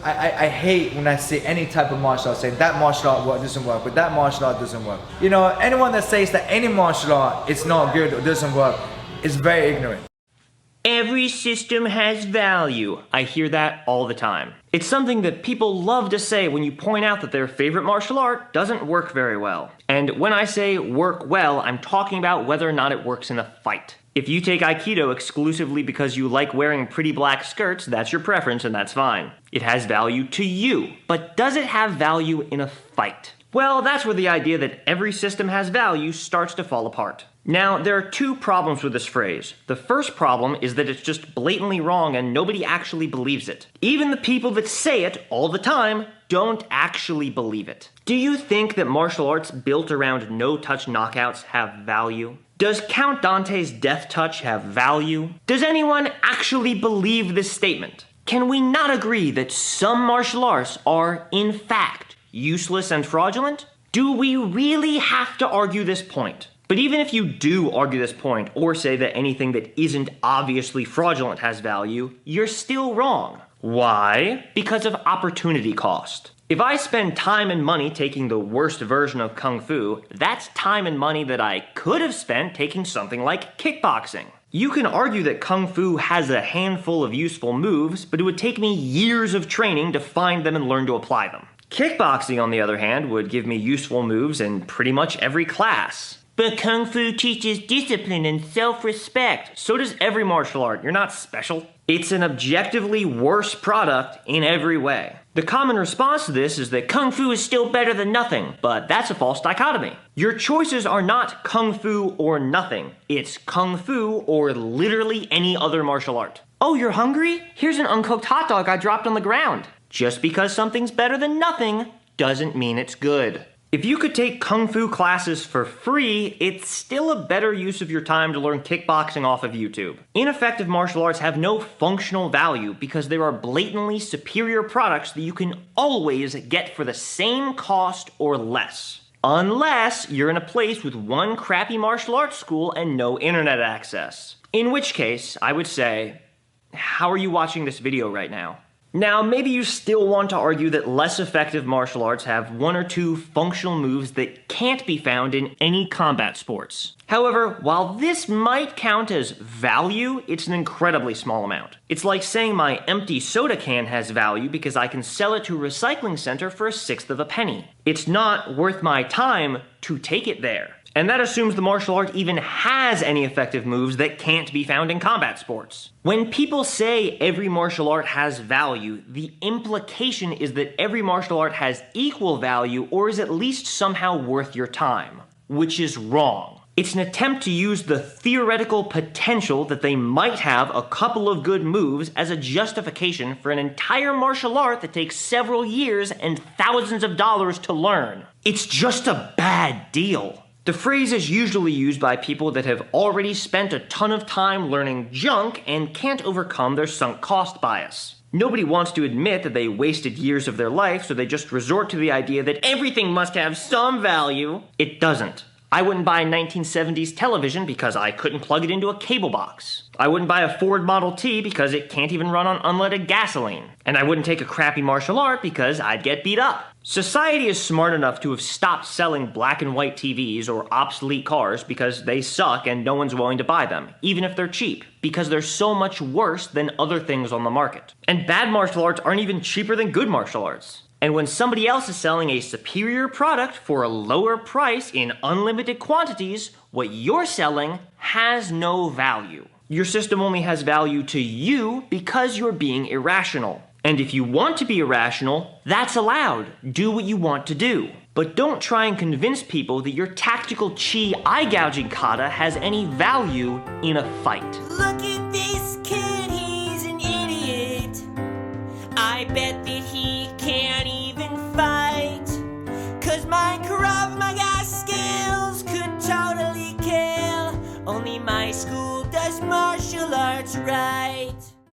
I hate when I see any type of martial art saying that martial art doesn't work, but that martial art doesn't work. You know, anyone that says that any martial art is not good or doesn't work is very ignorant. Every system has value. I hear that all the time. It's something that people love to say when you point out that their favorite martial art doesn't work very well. And when I say work well, I'm talking about whether or not it works in a fight. If you take Aikido exclusively because you like wearing pretty black skirts, that's your preference and that's fine. It has value to you, but does it have value in a fight? Well, that's where the idea that every system has value starts to fall apart. Now, there are two problems with this phrase. The first problem is that it's just blatantly wrong and nobody actually believes it. Even the people that say it all the time don't actually believe it. Do you think that martial arts built around no-touch knockouts have value? Does Count Dante's death touch have value? Does anyone actually believe this statement? Can we not agree that some martial arts are, in fact, useless and fraudulent? Do we really have to argue this point? But even if you do argue this point, or say that anything that isn't obviously fraudulent has value, you're still wrong. Why? Because of opportunity cost. If I spend time and money taking the worst version of Kung Fu, that's time and money that I could have spent taking something like kickboxing. You can argue that Kung Fu has a handful of useful moves, but it would take me years of training to find them and learn to apply them. Kickboxing, on the other hand, would give me useful moves in pretty much every class. But Kung Fu teaches discipline and self-respect. So does every martial art. You're not special. It's an objectively worse product in every way. The common response to this is that Kung Fu is still better than nothing, but that's a false dichotomy. Your choices are not Kung Fu or nothing. It's Kung Fu or literally any other martial art. Oh, you're hungry? Here's an uncooked hot dog I dropped on the ground. Just because something's better than nothing doesn't mean it's good. If you could take Kung Fu classes for free, it's still a better use of your time to learn kickboxing off of YouTube. Ineffective martial arts have no functional value because there are blatantly superior products that you can always get for the same cost or less. Unless you're in a place with one crappy martial arts school and no internet access. In which case, I would say, how are you watching this video right now? Now, maybe you still want to argue that less effective martial arts have one or two functional moves that can't be found in any combat sports. However, while this might count as value, it's an incredibly small amount. It's like saying my empty soda can has value because I can sell it to a recycling center for 1/6 of a penny. It's not worth my time to take it there. And that assumes the martial art even has any effective moves that can't be found in combat sports. When people say every martial art has value, the implication is that every martial art has equal value or is at least somehow worth your time, which is wrong. It's an attempt to use the theoretical potential that they might have a couple of good moves as a justification for an entire martial art that takes several years and thousands of dollars to learn. It's just a bad deal. The phrase is usually used by people that have already spent a ton of time learning junk and can't overcome their sunk cost bias. Nobody wants to admit that they wasted years of their life, so they just resort to the idea that everything must have some value. It doesn't. I wouldn't buy a 1970s television because I couldn't plug it into a cable box. I wouldn't buy a Ford Model T because it can't even run on unleaded gasoline. And I wouldn't take a crappy martial art because I'd get beat up. Society is smart enough to have stopped selling black and white TVs or obsolete cars because they suck and no one's willing to buy them, even if they're cheap, because they're so much worse than other things on the market. And bad martial arts aren't even cheaper than good martial arts. And when somebody else is selling a superior product for a lower price in unlimited quantities, what you're selling has no value. Your system only has value to you because you're being irrational. And if you want to be irrational, that's allowed. Do what you want to do. But don't try and convince people that your tactical chi eye-gouging kata has any value in a fight. Look at this kid, he's an idiot. I bet that he can't even fight. 'Cause my Krav Maga skills could totally kill. Only my school does martial arts right.